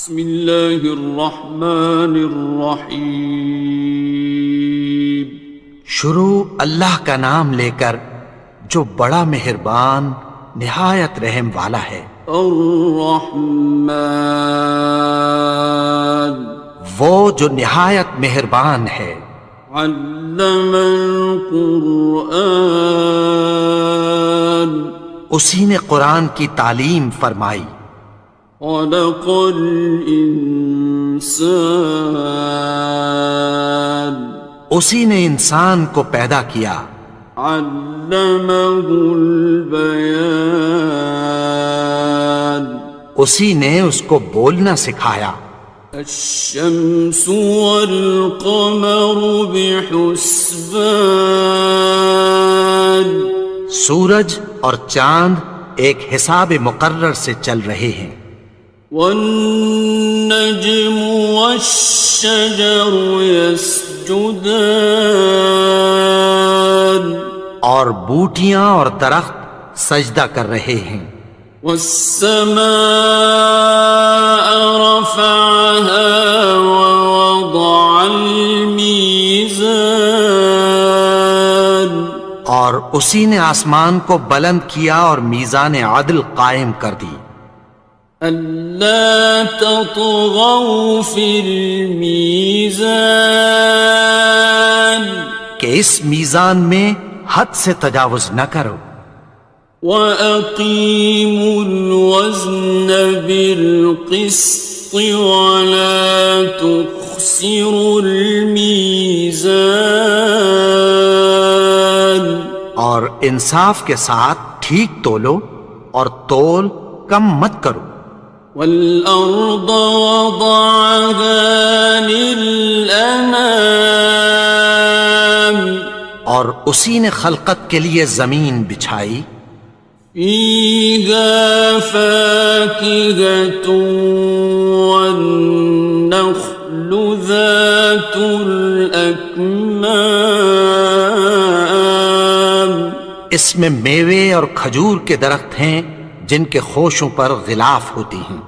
بسم اللہ الرحمن الرحیم۔ شروع اللہ کا نام لے کر جو بڑا مہربان نہایت رحم والا ہے۔ الرحمن، وہ جو نہایت مہربان ہے۔ علم القرآن، اسی نے قرآن کی تعلیم فرمائی۔ خلق الانسان، اسی نے انسان کو پیدا کیا۔ علمہ البیان، اسی نے اس کو بولنا سکھایا۔ الشمس والقمر بحسبان، سورج اور چاند ایک حساب مقرر سے چل رہے ہیں۔ والنجم والشجر يسجدان، اور بوٹیاں اور درخت سجدہ کر رہے ہیں۔ والسماء رفعها ووضع الميزان، اور اسی نے آسمان کو بلند کیا اور میزان عدل قائم کر دی۔ ألا تطغوا في الميزان، کہ اس میزان میں حد سے تجاوز نہ کرو۔ وَأَقِيمُوا الْوَزْنَ بِالْقِسْطِ وَلَا تُخْسِرُوا الْمِيزَانَ، اور انصاف کے ساتھ ٹھیک تولو اور تول کم مت کرو۔ وَالْأَرْضَ وَضَعَهَا لِلْأَنَامِ، اور اسی نے خلقت کے لیے زمین بچھائی۔ فِيهَا فَاكِهَةٌ وَالنَّخْلُ ذَاتُ الْأَكْمَامِ، اس میں میوے اور کھجور کے درخت ہیں جن کے خوشوں پر غلاف ہوتی ہیں۔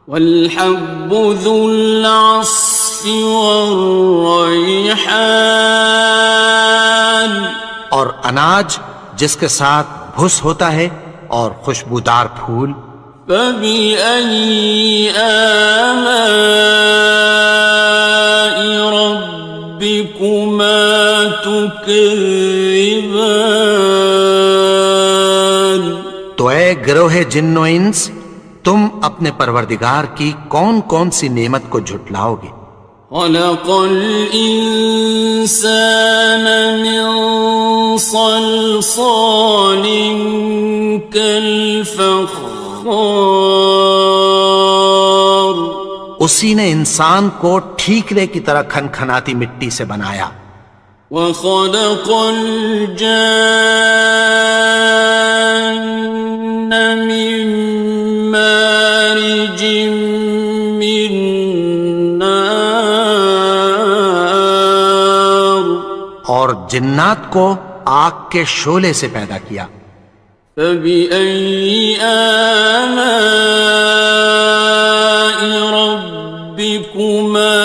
وَالْحَبُّ ذُو الْعَصْفِ وَالرَّيْحَانِ، اور اناج جس کے ساتھ بھس ہوتا ہے اور خوشبودار پھول۔ فَبِأَيِّ آلَاءِ رَبِّكُمَا تُكَذِّبَانِ، تو اے گروہ جن و انس، تم اپنے پروردگار کی کون کون سی نعمت کو جھٹلاؤ گے؟ خَلَقَ الْإِنسَانَ مِنْ صَلْصَالٍ كَالْفَخَّارِ، اسی نے انسان کو ٹھیکرے کی طرح کھنکھناتی مٹی سے بنایا۔ وَخَلَقَ الْجَانَّ مِن مَّارِجٍ مِّن نَّارٍ، اور جنات کو آگ کے شعلے سے پیدا کیا۔ فَبِأَيِّ آلَاءِ رَبِّكُمَا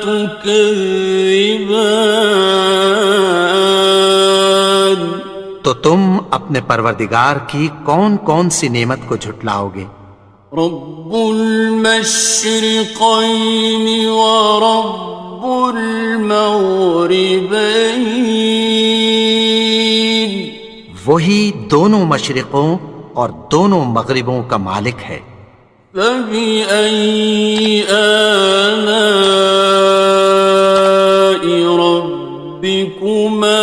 تُكَذِّبَانِ، تو تم اپنے پروردگار کی کون کون سی نعمت کو جھٹلاؤ گے؟ رب المشرقین ورب المغربین، وہی دونوں مشرقوں اور دونوں مغربوں کا مالک ہے۔ فَبِأَيِّ آلَاءِ رَبِّكُمَا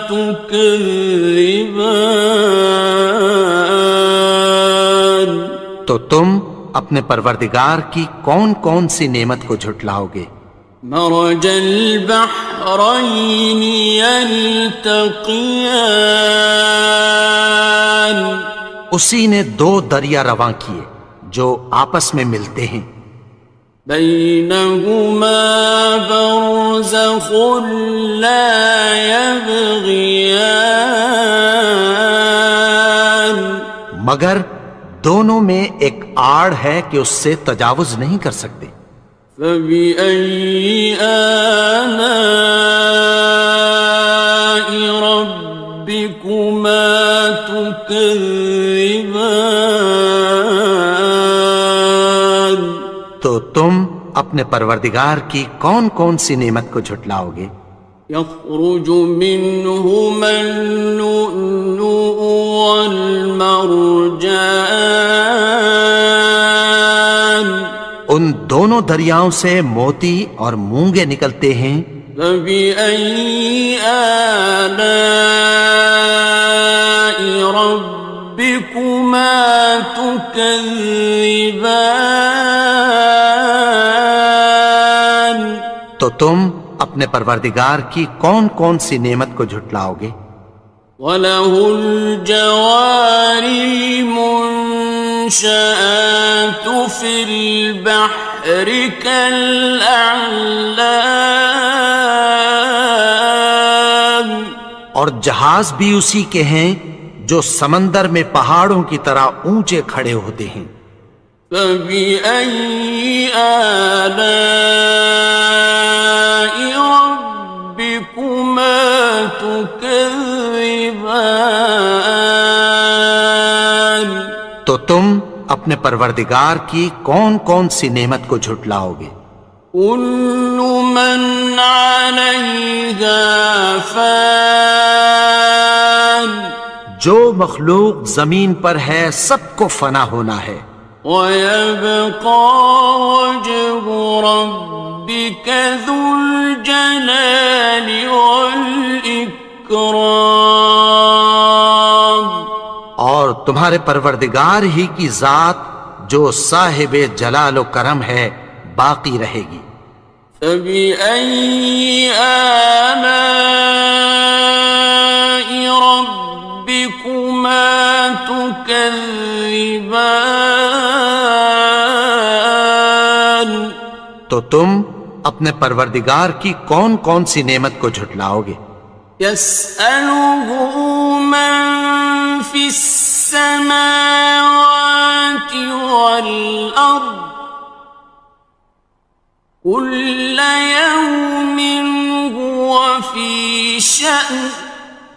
تُكَذِّبَانِ، تو تم اپنے پروردگار کی کون کون سی نعمت کو جھٹلاؤ گے؟ مرج البحرین یلتقیان، اسی نے دو دریا رواں کیے جو آپس میں ملتے ہیں۔ بینہما برزخ لا یبغیان، مگر دونوں میں ایک آڑ ہے کہ اس سے تجاوز نہیں کر سکتے۔ فبأي آلاء ربكما تكذبان؟ تو تم اپنے پروردگار کی کون کون سی نعمت کو جھٹلاؤ گے؟ يخرج منهما اللؤلؤ والمرجان، ان دونوں دریاؤں سے موتی اور مونگے نکلتے ہیں۔ فبأي آلاء ربكما تكذبان؟ تو تم اپنے پروردگار کی کون کون سی نعمت کو جھٹلاؤ گے؟ وَلَهُ الْجَوَارِ الْمُنشَآتُ فِي الْبَحْرِ كَالْأَعْلَامِ، اور جہاز بھی اسی کے ہیں جو سمندر میں پہاڑوں کی طرح اونچے کھڑے ہوتے ہیں۔ فَبِأَيِّ آلَاءِ رَبِّكُمَا تُكَذِّبَانِ؟ تو تم اپنے پروردگار کی کون کون سی نعمت کو جھٹلاؤ گے؟ كُلُّ مَنْ عَلَيْهَا فَانٍ، جو مخلوق زمین پر ہے سب کو فنا ہونا ہے۔ وَيَبْقَى وَجْهُ رَبِّكَ ذُو الْجَلَالِ وَالْإِكْرَامِ، اور تمہارے پروردگار ہی کی ذات جو صاحب جلال و کرم ہے باقی رہے گی۔ فَبِأَيِّ آلَاءِ رَبِّكُمَا تُكَذِّبَانِ؟ تو تم اپنے پروردگار کی کون کون سی نعمت کو جھٹلاؤ گے؟ يَسْأَلُهُ مَن فِي السَّمَاوَاتِ وَالْأَرْضِ كُلَّ يَوْمٍ هُوَ فِي شَأْنٍ،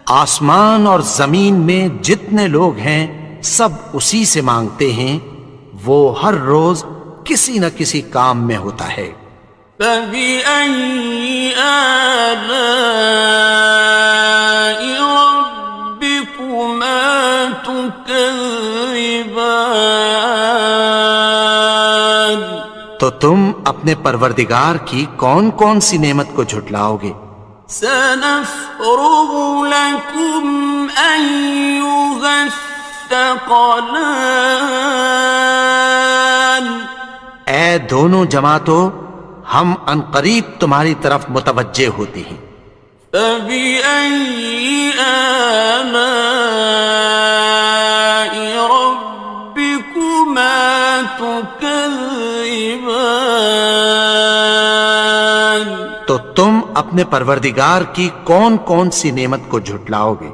آسمان اور زمین میں جتنے لوگ ہیں سب اسی سے مانگتے ہیں، وہ ہر روز کسی نہ کسی کام میں ہوتا ہے۔ فَبِأَيِّ آلَاءِ رَبِّكُمَا تُكَذِّبَانِ؟ تو تم اپنے پروردگار کی کون کون سی نعمت کو جھٹلاؤ گے؟ سَنَفْرُغُ لَكُمْ أَيُّهَ الثَّقَلَانِ، اے دونوں جماعتوں، ہم عنقریب تمہاری طرف متوجہ ہوتے ہیں۔ فَبِأَيِّ آلَاءِ رَبِّكُمَا تُكَذِّبَانِ؟ تو تم اپنے پروردگار کی کون کون سی نعمت کو جھٹلاؤ گے؟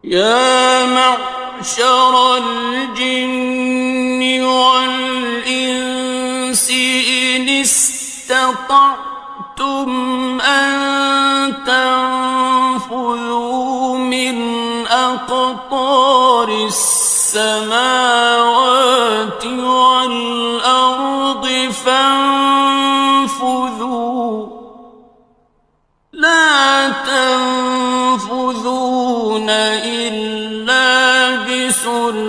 يَا مَعْشَرَ الْجِنِّ وَالْإِنسِ إِنِ اسْتَطَعْتُمْ أَن تَنفُذُوا مِنْ أَقْطَارِ السَّمَاوَاتِ وَالْأَرْضِ فَانفُذُوا لَا تَنفُذُونَ إِلَّا بِسُلْطَانٍ۔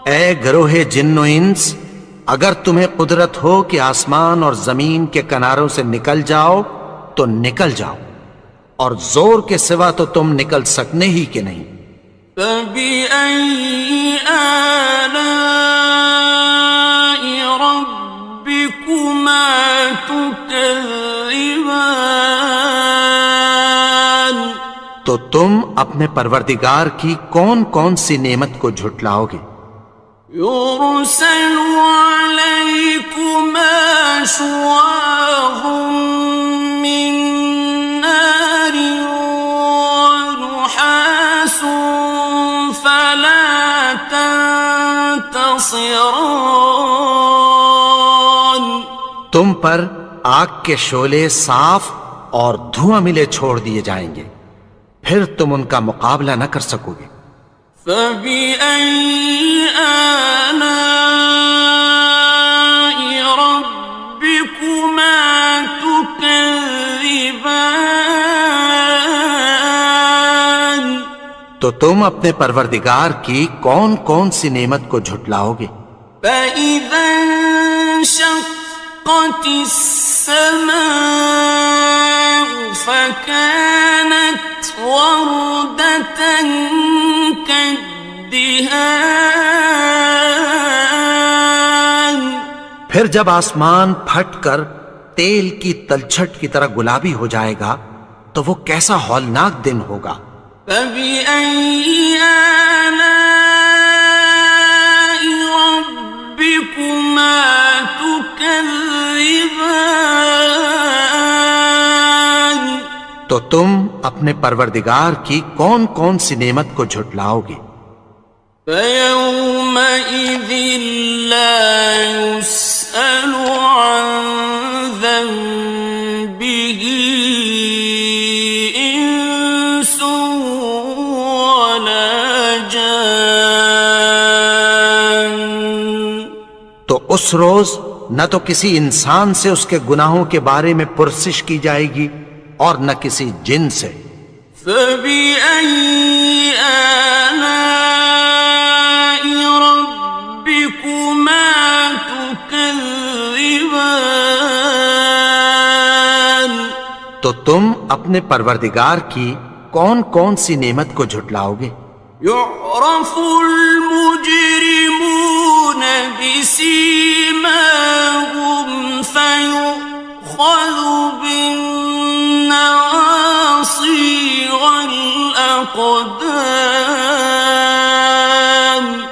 اے گروہ جن و انس، اگر تمہیں قدرت ہو کہ آسمان اور زمین کے کناروں سے نکل جاؤ تو نکل جاؤ، اور زور کے سوا تو تم نکل سکنے ہی کہ نہیں۔ فَبِأَيِّ آلَاءِ رَبِّكُمَا تُكَذِّبَانِ؟ تو تم اپنے پروردگار کی کون کون سی نعمت کو جھٹلاؤ گے؟ يُرْسَلُ عَلَيْكُمَا شُوَاظٌ مِّن نَّارٍ وَنُحَاسٌ فَلَا ينتصران تم پر آگ کے شعلے صاف اور دھواں ملے چھوڑ دیے جائیں گے، پھر تم ان کا مقابلہ نہ کر سکو گے۔ فبأي آلاء ربكما تكذبان تو تم اپنے پروردگار کی کون کون سی نعمت کو جھٹلاؤ گے؟ فإذا انشقت السماء فكانت وردة كالدهان پھر جب آسمان پھٹ کر تیل کی تلچھٹ کی طرح گلابی ہو جائے گا تو وہ کیسا ہولناک دن ہوگا۔ فبأي آلاء ربكما تكذبان تو تم اپنے پروردگار کی کون کون سی نعمت کو جھٹلاؤ گے؟ فيومئذ لا يسأل عن ذنبه إنس ولا جان تو اس روز نہ تو کسی انسان سے اس کے گناہوں کے بارے میں پرسش کی جائے گی اور نہ کسی جن سے۔ فبأي آلاء ربكما تكذبان تو تم اپنے پروردگار کی کون کون سی نعمت کو جھٹلاؤ گے؟ يعرف المجرمون بسيماهم فيؤخذ بالنواصي والأقدام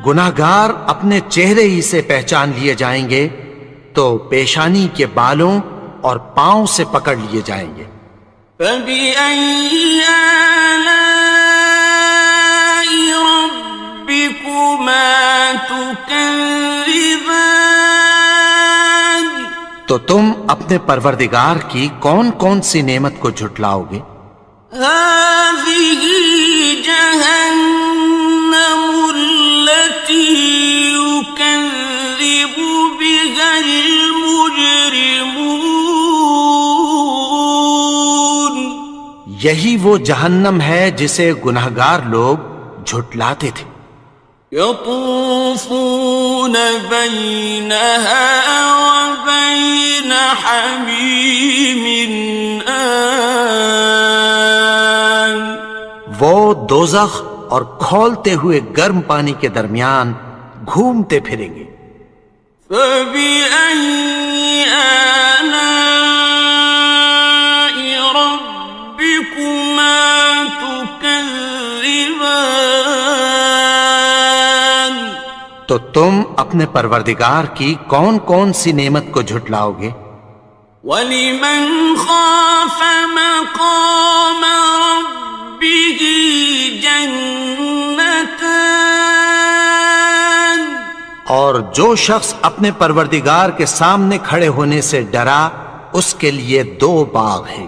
گناہگار اپنے چہرے ہی سے پہچان لیے جائیں گے تو پیشانی کے بالوں اور پاؤں سے پکڑ لیے جائیں گے۔ فبأي آلاء ربكما تكذبان تو تم اپنے پروردگار کی کون کون سی نعمت کو جھٹلاؤ گے؟ هذه جهنم التي يكذب بها المجرمون یہی وہ جہنم ہے جسے گناہگار لوگ جھٹلاتے تھے۔ يطوفون بينها وبين حميم آن وہ دوزخ اور کھولتے ہوئے گرم پانی کے درمیان گھومتے پھریں گے۔ فبأي آلاء ربكما تكذبان تو تم اپنے پروردگار کی کون کون سی نعمت کو جھٹلاؤ گے؟ وَلِمَنْ خَافَ مَقَامَ رَبِّهِ جَنَّتَانِ اور جو شخص اپنے پروردگار کے سامنے کھڑے ہونے سے ڈرا اس کے لیے دو باغ ہیں۔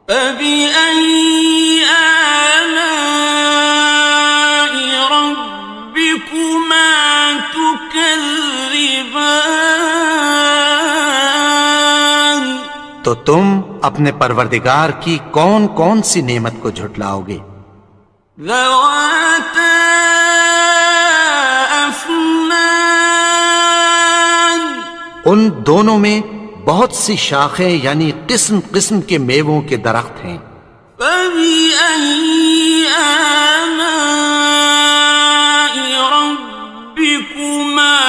فَبِأَيِّ آلَاءِ رَبِّكُمَا تُكَذِّبَانِ تو تم اپنے پروردگار کی کون کون سی نعمت کو جھٹلاؤ گے؟ ذَوَاتَا أَفْنَانٍ ان دونوں میں بہت سی شاخیں یعنی قسم قسم کے میووں کے درخت ہیں۔ فَبِأَيِّ آلَاءِ رَبِّكُمَا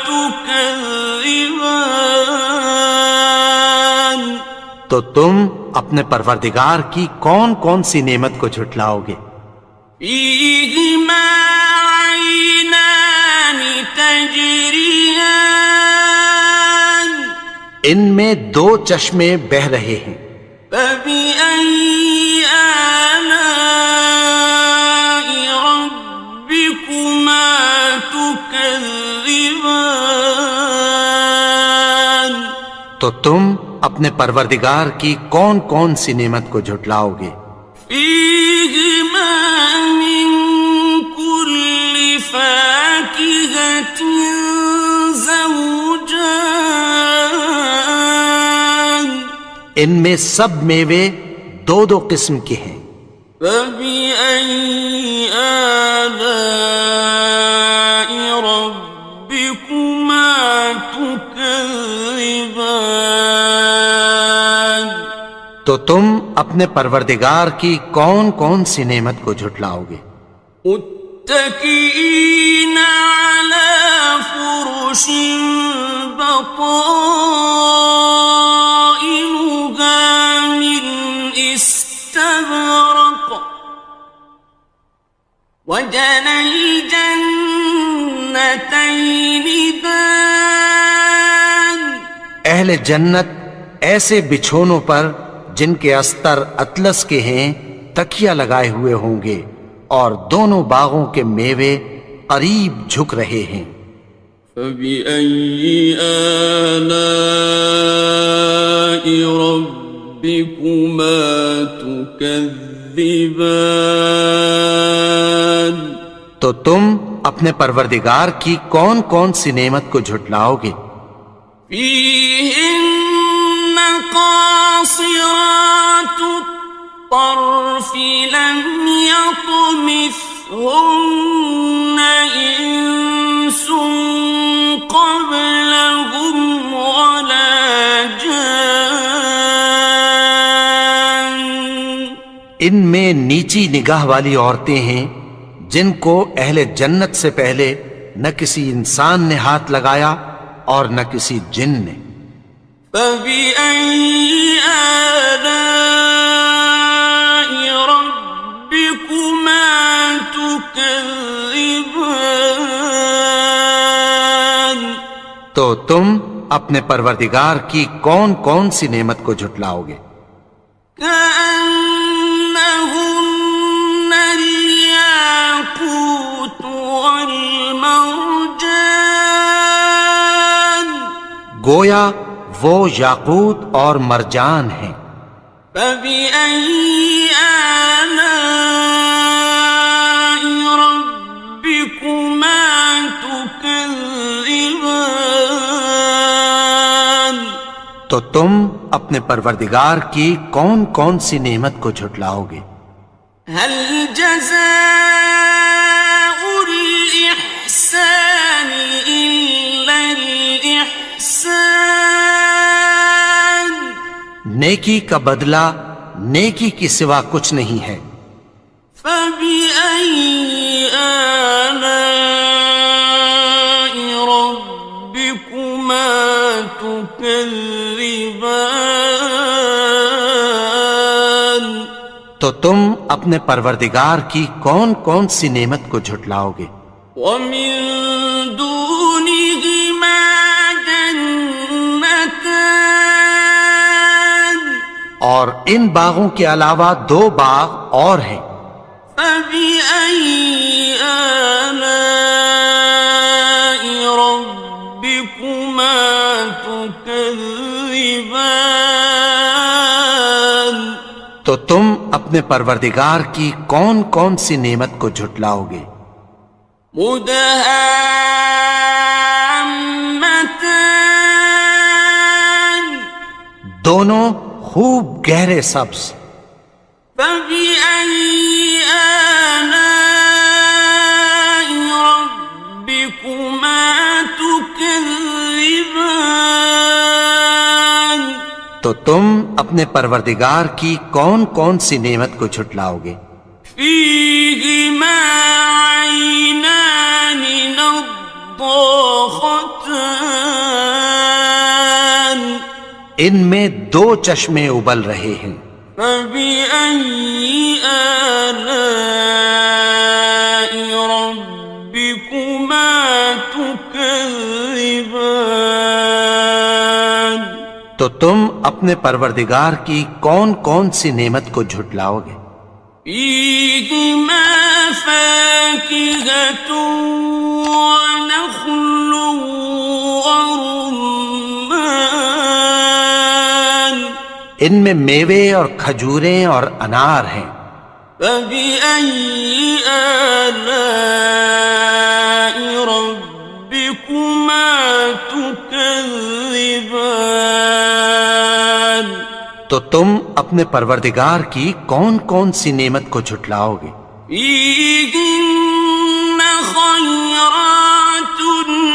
تُكَذِّبَانِ تو تم اپنے پروردگار کی کون کون سی نعمت کو جھٹلاؤ گے؟ فِيهِمَا عَيْنَانِ تَجْرِيَانِ ان میں دو چشمے بہہ رہے ہیں۔ فَبِأَيِّ آلَاءِ رَبِّكُمَا تُكَذِّبَانِ تو تم اپنے پروردگار کی کون کون سی نعمت کو جھٹلاؤ گے؟ فیہما من کل فاکہۃ زوجان، ان میں سب میوے دو دو قسم کے ہیں۔ فبأي آلاء ربكما تكذبان، تو تم اپنے پروردگار کی کون کون سی نعمت کو جھٹلاؤ گے؟ متكئين على فرش بطائنها من استبرق، وجنى الجنتين دان، اہل جنت ایسے بچھونوں پر جن کے استر اطلس کے ہیں تکیہ لگائے ہوئے ہوں گے، اور دونوں باغوں کے میوے قریب جھک رہے ہیں۔ فبأي آلاء ربكما تكذبان، تو تم اپنے پروردگار کی کون کون سی نعمت کو جھٹلاؤ گے؟ فيهن قاصرات الطرف لم يطمثهن إنس قبلهم ولا جان، ان میں نیچی نگاہ والی عورتیں ہیں جن کو اہل جنت سے پہلے نہ کسی انسان نے ہاتھ لگایا اور نہ کسی جن نے۔ فبأي آلاء ربكما تكذبان، تو تم اپنے پروردگار کی کون کون سی نعمت کو جھٹلاؤ گے؟ كأنهن الياقوت والمرجان، گویا وہ یاقوت اور مرجان ہیں۔ فبأي آلاء ربكما تكذبان، تو تم اپنے پروردگار کی کون کون سی نعمت کو جھٹلاؤ گے؟ هل جزاء الإحسان إلا الإحسان، نیکی کا بدلہ نیکی کی سوا کچھ نہیں ہے۔ فبأي آلاء ربكما تكذبان، تو تم اپنے پروردگار کی کون کون سی نعمت کو جھٹلاؤ گے؟ ومن دونهما جنتان، اور ان باغوں کے علاوہ دو باغ اور ہیں۔ فبأي آلاء ربكما تكذبان، تو تم اپنے پروردگار کی کون کون سی نعمت کو جھٹلاؤ گے؟ مدهامتان، دونوں خوب گہرے سبز۔ فبأي آلاء ربكما تكذبان، تو تم اپنے پروردگار کی کون کون سی نعمت کو جھٹلاؤ گے؟ فيهما عينان نضاختان، ان میں دو چشمے ابل رہے ہیں۔ فبأي آلاء ربكما تكذبان، تو تم اپنے پروردگار کی کون کون سی نعمت کو جھٹلاؤ گے؟ فيهما فاكهة ونخل ورمان، ان میں میوے اور کھجوریں اور انار ہیں۔ فبأي آلاء ربكما تكذبان؟ تو تم اپنے پروردگار کی کون کون سی نعمت کو جھٹلاؤ گے؟ فيهن خيرات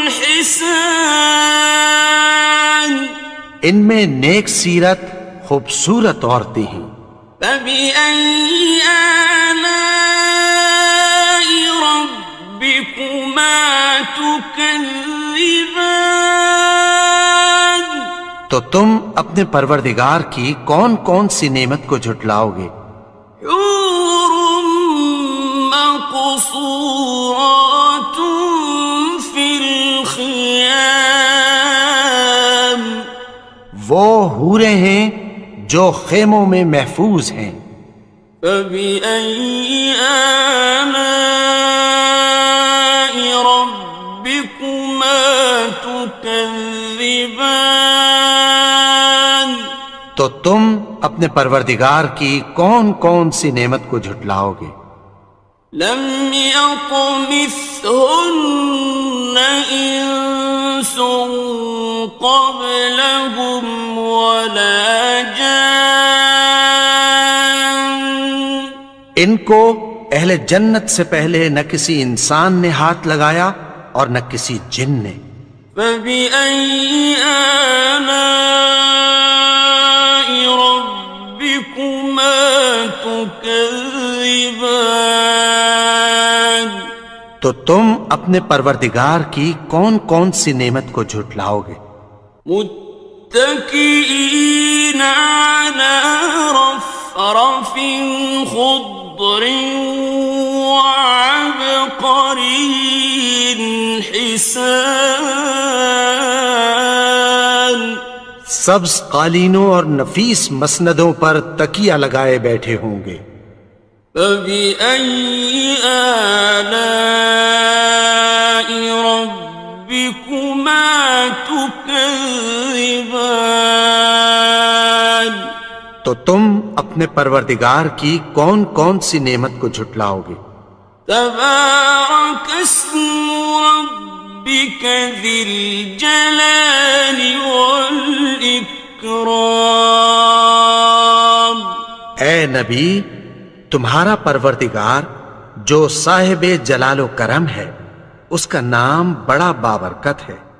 حسان، ان میں نیک سیرت خوبصورت عورتیں ہیں۔ فبأي آلاء ربكما تكذبان؟ تو تم اپنے پروردگار کی کون کون سی نعمت کو جھٹلاؤ گے؟ حور مقصورات في الخيام، وہ حوریں ہیں جو خیموں میں محفوظ ہیں۔ فبأي آلاء ربكما تكذبان؟ تو تم اپنے پروردگار کی کون کون سی نعمت کو جھٹلاؤ گے؟ لم يطمثهن إنس قبلهم ولا جان، ان کو اہل جنت سے پہلے نہ کسی انسان نے ہاتھ لگایا اور نہ کسی جن نے۔ فبأي آلاء ربكما تكذبان؟ تو تم اپنے پروردگار کی کون کون سی نعمت کو جھٹلاؤ گے؟ متكئين على رفرف خضر وعبقري حسان، سبز قالینوں اور نفیس مسندوں پر تکیہ لگائے بیٹھے ہوں گے۔ فبأي آلاء ربكما تكذبان؟ تو تم اپنے پروردگار کی کون کون سی نعمت کو جھٹلاؤ گے؟ تبارك اسم ربك ذي الجلال والإكرام۔ اے نبی، تمہارا پروردگار جو صاحب جلال و کرم ہے، اس کا نام بڑا بابرکت ہے۔